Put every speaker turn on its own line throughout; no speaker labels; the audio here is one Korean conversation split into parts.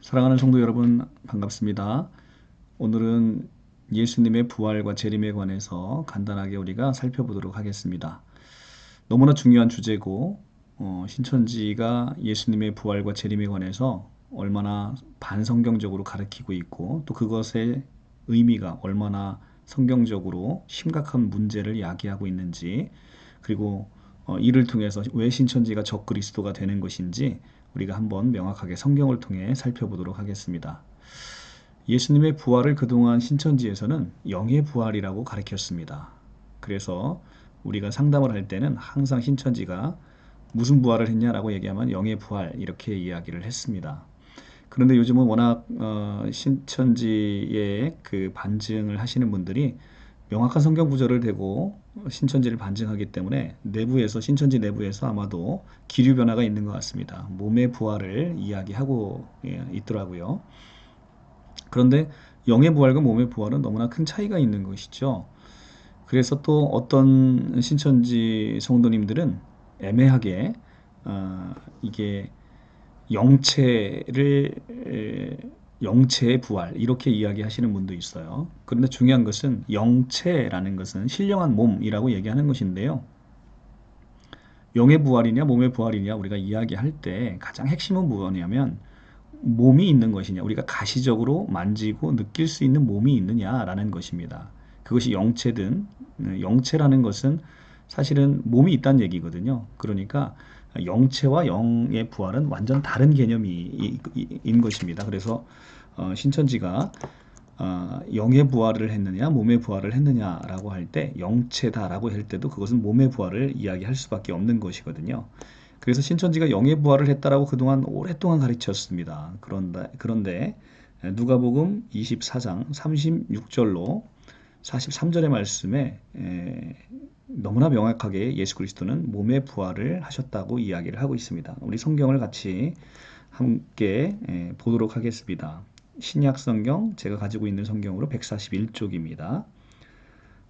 사랑하는 성도 여러분, 반갑습니다. 오늘은 예수님의 부활과 재림에 관해서 간단하게 우리가 살펴보도록 하겠습니다. 너무나 중요한 주제고, 신천지가 예수님의 부활과 재림에 관해서 얼마나 반성경적으로 가르치고 있고, 또 그것의 의미가 얼마나 성경적으로 심각한 문제를 야기하고 있는지, 그리고 이를 통해서 왜 신천지가 적그리스도가 되는 것인지 우리가 한번 명확하게 성경을 통해 살펴보도록 하겠습니다. 예수님의 부활을 그동안 신천지에서는 영의 부활이라고 가르쳤습니다. 그래서 우리가 상담을 할 때는 항상 신천지가 무슨 부활을 했냐라고 얘기하면 영의 부활 이렇게 이야기를 했습니다. 그런데 요즘은 워낙 신천지의 그 반증을 하시는 분들이 명확한 성경 구절을 대고 신천지를 반증하기 때문에 내부에서 신천지 내부에서 아마도 기류 변화가 있는 것 같습니다. 몸의 부활을 이야기하고 있더라고요. 그런데 영의 부활과 몸의 부활은 너무나 큰 차이가 있는 것이죠. 그래서 또 어떤 신천지 성도님들은 애매하게 이게 영체를 영체의 부활 이렇게 이야기하시는 분도 있어요. 그런데 중요한 것은 영체라는 것은 신령한 몸이라고 얘기하는 것인데요. 영의 부활이냐 몸의 부활이냐 우리가 이야기할 때 가장 핵심은 무엇이냐면 몸이 있는 것이냐, 우리가 가시적으로 만지고 느낄 수 있는 몸이 있느냐라는 것입니다. 그것이 영체든, 영체라는 것은 사실은 몸이 있다는 얘기거든요. 그러니까 영체와 영의 부활은 완전 다른 개념인 것입니다. 그래서 신천지가 영의 부활을 했느냐 몸의 부활을 했느냐라고 할 때 영체다라고 할 때도 그것은 몸의 부활을 이야기할 수밖에 없는 것이거든요. 그래서 신천지가 영의 부활을 했다라고 그동안 오랫동안 가르쳤습니다. 그런데 누가복음 24장 36절로 43절의 말씀에 너무나 명확하게 예수 그리스도는 몸의 부활을 하셨다고 이야기를 하고 있습니다. 우리 성경을 같이 함께 보도록 하겠습니다. 신약 성경 제가 가지고 있는 성경으로 141쪽입니다.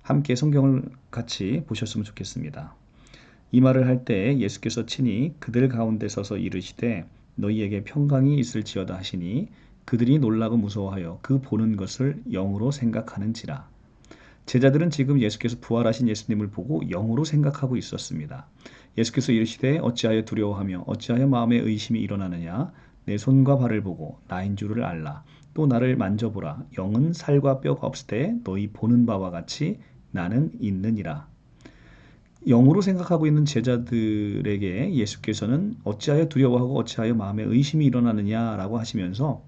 함께 성경을 같이 보셨으면 좋겠습니다. 이 말을 할 때 예수께서 친히 그들 가운데 서서 이르시되 너희에게 평강이 있을지어다 하시니 그들이 놀라고 무서워하여 그 보는 것을 영으로 생각하는지라. 제자들은 지금 예수께서 부활하신 예수님을 보고 영으로 생각하고 있었습니다. 예수께서 이르시되 어찌하여 두려워하며 어찌하여 마음에 의심이 일어나느냐. 내 손과 발을 보고 나인 줄을 알라. 또 나를 만져보라. 영은 살과 뼈가 없으되 너희 보는 바와 같이 나는 있느니라. 영으로 생각하고 있는 제자들에게 예수께서는 어찌하여 두려워하고 어찌하여 마음에 의심이 일어나느냐라고 하시면서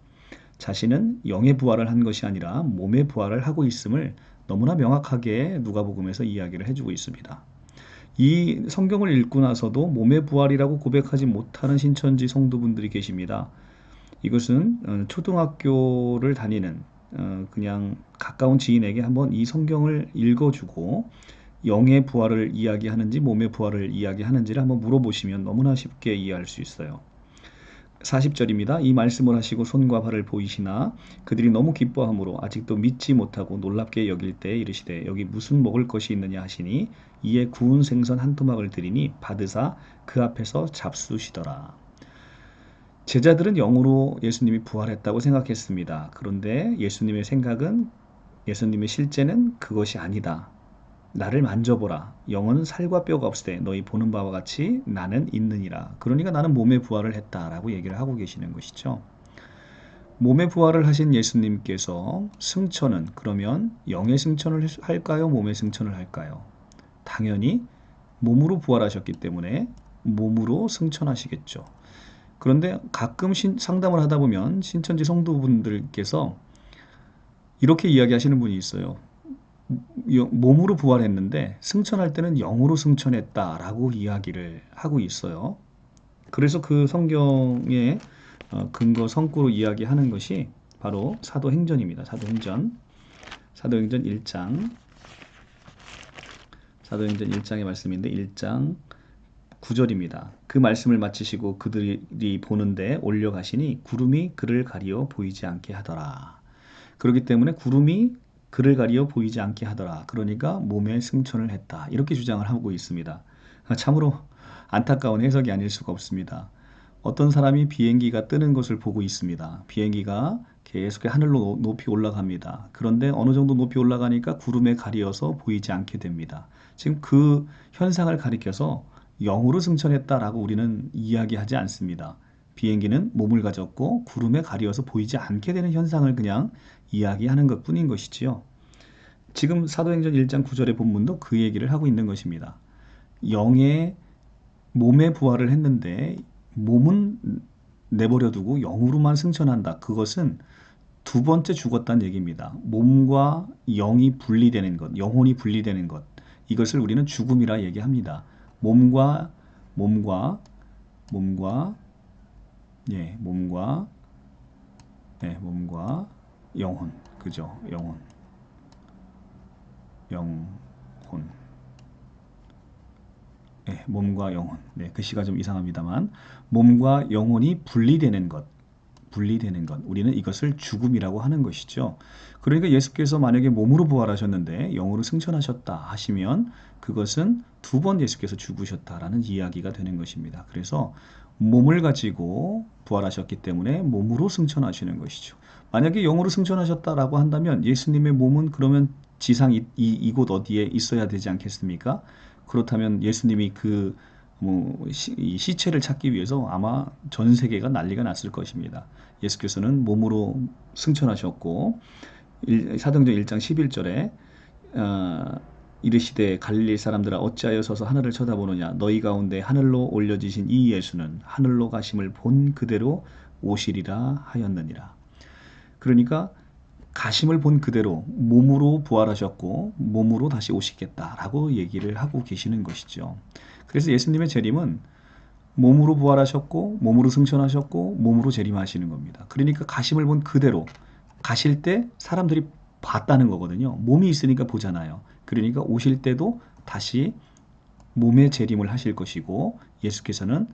자신은 영의 부활을 한 것이 아니라 몸의 부활을 하고 있음을 너무나 명확하게 누가복음에서 이야기를 해주고 있습니다. 이 성경을 읽고 나서도 몸의 부활이라고 고백하지 못하는 신천지 성도분들이 계십니다. 이것은 초등학교를 다니는 그냥 가까운 지인에게 한번 이 성경을 읽어주고 영의 부활을 이야기하는지 몸의 부활을 이야기하는지를 한번 물어보시면 너무나 쉽게 이해할 수 있어요. 40절입니다. 이 말씀을 하시고 손과 발을 보이시나 그들이 너무 기뻐함으로 아직도 믿지 못하고 놀랍게 여길 때 이르시되 여기 무슨 먹을 것이 있느냐 하시니 이에 구운 생선 한 토막을 드리니 받으사 그 앞에서 잡수시더라. 제자들은 영으로 예수님이 부활했다고 생각했습니다. 그런데 예수님의 생각은 예수님의 실제는 그것이 아니다. 나를 만져보라. 영은 살과 뼈가 없으되 너희 보는 바와 같이 나는 있느니라. 그러니까 나는 몸의 부활을 했다라고 얘기를 하고 계시는 것이죠. 몸의 부활을 하신 예수님께서 승천은 그러면 영의 승천을 할까요? 몸의 승천을 할까요? 당연히 몸으로 부활하셨기 때문에 몸으로 승천하시겠죠. 그런데 가끔 상담을 하다 보면 신천지 성도분들께서 이렇게 이야기하시는 분이 있어요. 몸으로 부활했는데 승천할 때는 영으로 승천했다라고 이야기를 하고 있어요. 그래서 그 성경의 근거 성구로 이야기하는 것이 바로 사도행전입니다. 사도행전 1장 사도행전 1장의 말씀인데 1장 9절입니다. 그 말씀을 마치시고 그들이 보는데 올려가시니 구름이 그를 가리어 보이지 않게 하더라. 그렇기 때문에 구름이 그를 가리어 보이지 않게 하더라. 그러니까 몸에 승천을 했다. 이렇게 주장을 하고 있습니다. 참으로 안타까운 해석이 아닐 수가 없습니다. 어떤 사람이 비행기가 뜨는 것을 보고 있습니다. 비행기가 계속 하늘로 높이 올라갑니다. 그런데 어느 정도 높이 올라가니까 구름에 가려서 보이지 않게 됩니다. 지금 그 현상을 가리켜서 영으로 승천했다라고 우리는 이야기하지 않습니다. 비행기는 몸을 가졌고 구름에 가려서 보이지 않게 되는 현상을 그냥 이야기하는 것뿐인 것이지요. 지금 사도행전 1장 9절의 본문도 그 얘기를 하고 있는 것입니다. 영의 몸의 부활을 했는데 몸은 내버려 두고 영으로만 승천한다. 그것은 두 번째 죽었다는 얘기입니다. 몸과 영이 분리되는 것, 영혼이 분리되는 것. 이것을 우리는 죽음이라 얘기합니다. 몸과 몸과 몸과 몸과 몸과 영혼. 그죠? 영혼. 몸과 영혼. 그 시가 좀 이상합니다만 몸과 영혼이 분리되는 것. 우리는 이것을 죽음이라고 하는 것이죠. 그러니까 예수께서 만약에 몸으로 부활하셨는데 영으로 승천하셨다 하시면 그것은 두 번 예수께서 죽으셨다라는 이야기가 되는 것입니다. 그래서 몸을 가지고 부활하셨기 때문에 몸으로 승천하시는 것이죠. 만약에 영으로 승천하셨다라고 한다면 예수님의 몸은 그러면 지상 이곳 어디에 있어야 되지 않겠습니까? 그렇다면 예수님이 이 시체를 찾기 위해서 아마 전 세계가 난리가 났을 것입니다. 예수께서는 몸으로 승천하셨고 사도행전 1장 11절에 이르시되 갈릴리 사람들아 어찌하여 서서 하늘을 쳐다보느냐 너희 가운데 하늘로 올려지신 이 예수는 하늘로 가심을 본 그대로 오시리라 하였느니라. 그러니까 가심을 본 그대로 몸으로 부활하셨고 몸으로 다시 오시겠다라고 얘기를 하고 계시는 것이죠. 그래서 예수님의 재림은 몸으로 부활하셨고 몸으로 승천하셨고 몸으로 재림하시는 겁니다. 그러니까 가심을 본 그대로 가실 때 사람들이 봤다는 거거든요. 몸이 있으니까 보잖아요. 그러니까 오실 때도 다시 몸의 재림을 하실 것이고 예수께서는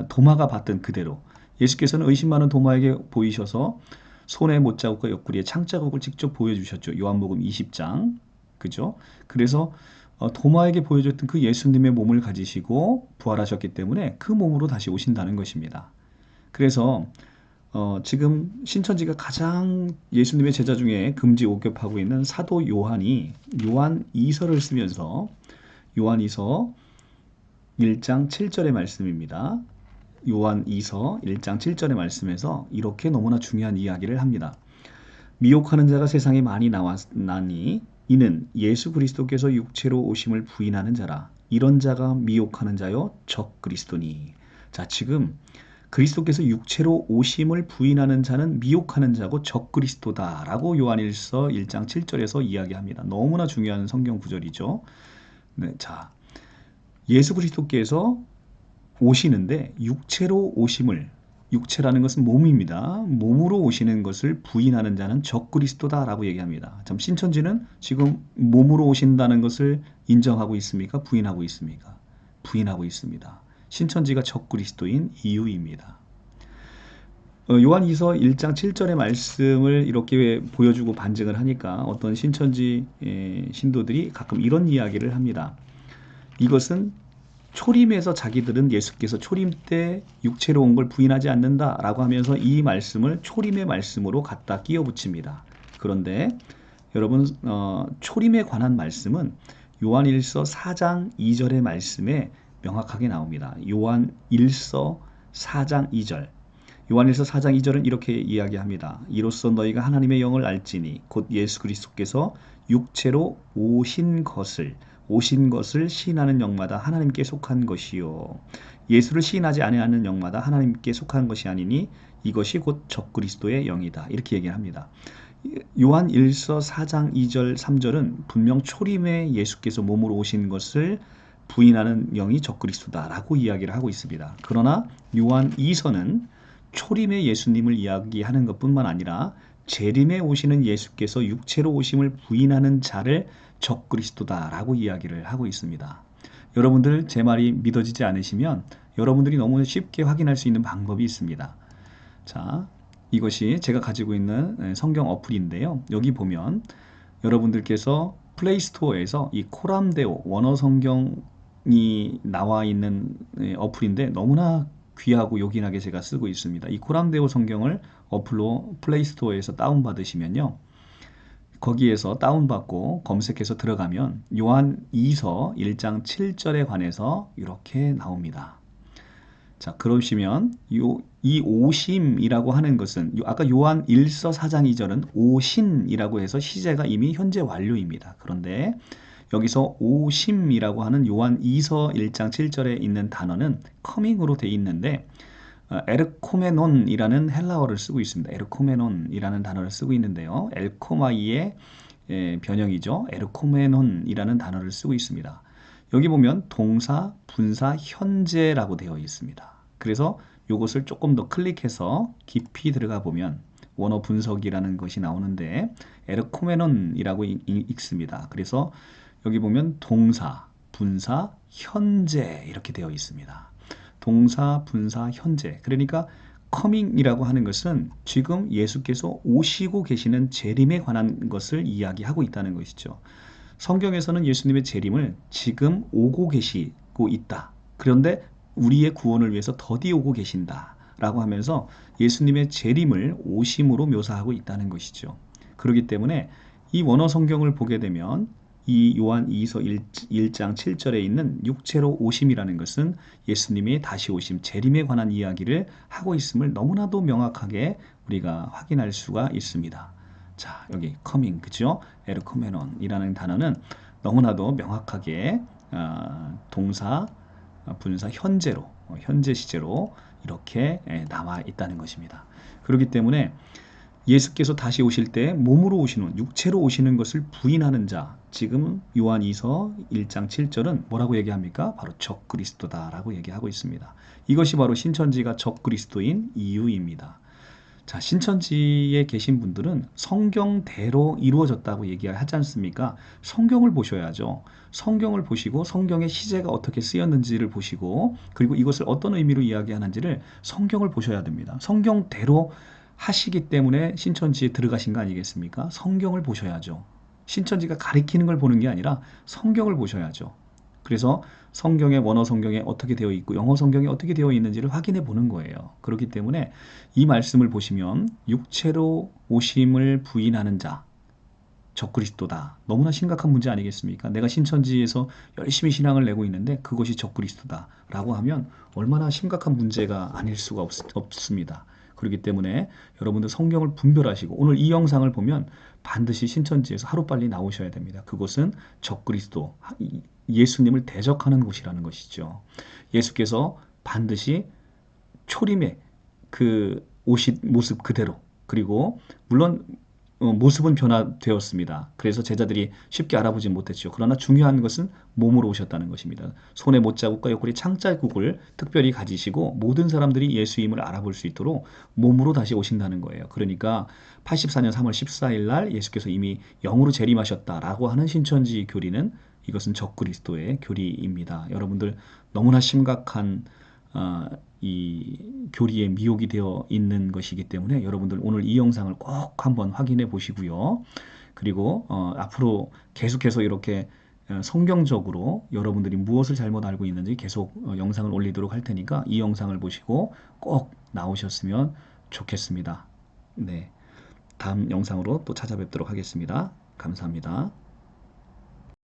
도마가 봤던 그대로 예수께서는 의심 많은 도마에게 보이셔서 손의 못자국과 옆구리에 창자국을 직접 보여주셨죠. 요한복음 20장. 그죠? 그래서 도마에게 보여줬던 그 예수님의 몸을 가지시고 부활하셨기 때문에 그 몸으로 다시 오신다는 것입니다. 그래서 지금 신천지가 가장 예수님의 제자 중에 금지 옥교하고 있는 사도 요한이 요한 2서를 쓰면서 요한 2서 1장 7절의 말씀입니다. 요한 2서 1장 7절의 말씀에서 이렇게 너무나 중요한 이야기를 합니다. 미혹하는 자가 세상에 많이 나니 이는 예수 그리스도께서 육체로 오심을 부인하는 자라. 이런 자가 미혹하는 자요 적 그리스도니. 자, 지금 그리스도께서 육체로 오심을 부인하는 자는 미혹하는 자고 적 그리스도다라고 요한일서 1장 7절에서 이야기합니다. 너무나 중요한 성경 구절이죠. 네, 자, 예수 그리스도께서 오시는데 육체로 오심을 육체라는 것은 몸입니다. 몸으로 오시는 것을 부인하는 자는 적그리스도다라고 얘기합니다. 참 신천지는 지금 몸으로 오신다는 것을 인정하고 있습니까? 부인하고 있습니까? 부인하고 있습니다. 신천지가 적그리스도인 이유입니다. 요한이서 1장 7절의 말씀을 이렇게 보여주고 반증을 하니까 어떤 신천지 신도들이 가끔 이런 이야기를 합니다. 이것은 초림에서 자기들은 예수께서 초림 때 육체로 온 걸 부인하지 않는다라고 하면서 이 말씀을 초림의 말씀으로 갖다 끼워 붙입니다. 그런데 여러분 초림에 관한 말씀은 요한일서 4장 2절의 말씀에 명확하게 나옵니다. 요한일서 4장 2절. 요한일서 4장 2절은 이렇게 이야기합니다. 이로써 너희가 하나님의 영을 알지니 곧 예수 그리스도께서 육체로 오신 것을 시인하는 영마다 하나님께 속한 것이요 예수를 시인하지 아니하는 영마다 하나님께 속한 것이 아니니 이것이 곧 적그리스도의 영이다. 이렇게 얘기합니다. 요한 1서 4장 2절 3절은 분명 초림에 예수께서 몸으로 오신 것을 부인하는 영이 적그리스도다라고 이야기를 하고 있습니다. 그러나 요한 2서는 초림의 예수님을 이야기하는 것뿐만 아니라 재림에 오시는 예수께서 육체로 오심을 부인하는 자를 적그리스도다라고 이야기를 하고 있습니다. 여러분들 제 말이 믿어지지 않으시면 여러분들이 너무 쉽게 확인할 수 있는 방법이 있습니다. 자, 이것이 제가 가지고 있는 성경 어플인데요. 여기 보면 여러분들께서 플레이스토어에서 이 코람데오 원어 성경 나와 있는 어플인데 너무나 귀하고 요긴하게 제가 쓰고 있습니다. 이 코람데오 성경을 어플로 플레이스토어에서 다운받으시면요. 거기에서 다운받고 검색해서 들어가면 요한 2서 1장 7절에 관해서 이렇게 나옵니다. 자, 그러시면 이 오심이라고 하는 것은 아까 요한 1서 4장 2절은 오신이라고 해서 시제가 이미 현재 완료입니다. 그런데 여기서 오심이라고 하는 요한 2서 1장 7절에 있는 단어는 커밍으로 돼 있는데 에르코메논이라는 헬라어를 쓰고 있습니다. 에르코메논이라는 단어를 쓰고 있는데요. 엘코마이의 변형이죠. 에르코메논이라는 단어를 쓰고 있습니다. 여기 보면 동사, 분사, 현재라고 되어 있습니다. 그래서 이것을 조금 더 클릭해서 깊이 들어가 보면 원어 분석이라는 것이 나오는데 에르코메논이라고 읽습니다. 그래서 여기 보면 동사, 분사, 현재 이렇게 되어 있습니다. 동사, 분사, 현재. 그러니까 coming이라고 하는 것은 지금 예수께서 오시고 계시는 재림에 관한 것을 이야기하고 있다는 것이죠. 성경에서는 예수님의 재림을 지금 오고 계시고 있다. 그런데 우리의 구원을 위해서 더디 오고 계신다. 라고 하면서 예수님의 재림을 오심으로 묘사하고 있다는 것이죠. 그렇기 때문에 이 원어 성경을 보게 되면 이 요한 2서 1장 7절에 있는 육체로 오심이라는 것은 예수님의 다시 오심, 재림에 관한 이야기를 하고 있음을 너무나도 명확하게 우리가 확인할 수가 있습니다. 자, 여기 coming, 그죠? 에르코메논이라는 단어는 너무나도 명확하게 동사, 분사, 현재로, 현재 시제로 이렇게 나와 있다는 것입니다. 그렇기 때문에 예수께서 다시 오실 때 몸으로 오시는, 육체로 오시는 것을 부인하는 자, 지금 요한 2서 1장 7절은 뭐라고 얘기합니까? 바로 적그리스도다라고 얘기하고 있습니다. 이것이 바로 신천지가 적그리스도인 이유입니다. 자, 신천지에 계신 분들은 성경대로 이루어졌다고 얘기하지 않습니까? 성경을 보셔야죠. 성경을 보시고 성경의 시제가 어떻게 쓰였는지를 보시고 그리고 이것을 어떤 의미로 이야기하는지를 성경을 보셔야 됩니다. 성경대로 하시기 때문에 신천지에 들어가신 거 아니겠습니까? 성경을 보셔야죠. 신천지가 가리키는 걸 보는 게 아니라 성경을 보셔야죠. 그래서 성경의 원어 성경에 어떻게 되어 있고 영어 성경에 어떻게 되어 있는지를 확인해 보는 거예요. 그렇기 때문에 이 말씀을 보시면 육체로 오심을 부인하는 자, 적그리스도다. 너무나 심각한 문제 아니겠습니까? 내가 신천지에서 열심히 신앙을 내고 있는데 그것이 적그리스도다 라고 하면 얼마나 심각한 문제가 아닐 수가 없습니다. 그렇기 때문에 여러분들 성경을 분별하시고 오늘 이 영상을 보면 반드시 신천지에서 하루빨리 나오셔야 됩니다. 그것은 적그리스도, 예수님을 대적하는 곳이라는 것이죠. 예수께서 반드시 초림의 그 오신 모습 그대로 그리고 물론 모습은 변화되었습니다. 그래서 제자들이 쉽게 알아보지 못했죠. 그러나 중요한 것은 몸으로 오셨다는 것입니다. 손에 못자국과 옆구리 창자국을 특별히 가지시고 모든 사람들이 예수임을 알아볼 수 있도록 몸으로 다시 오신다는 거예요. 그러니까 84년 3월 14일 날 예수께서 이미 영으로 재림하셨다라고 하는 신천지 교리는 이것은 적그리스도의 교리입니다. 여러분들 너무나 심각한 이 교리에 미혹이 되어 있는 것이기 때문에 여러분들 오늘 이 영상을 꼭 한번 확인해 보시고요. 그리고 앞으로 계속해서 이렇게 성경적으로 여러분들이 무엇을 잘못 알고 있는지 계속 영상을 올리도록 할 테니까 이 영상을 보시고 꼭 나오셨으면 좋겠습니다. 네, 다음 영상으로 또 찾아뵙도록 하겠습니다. 감사합니다.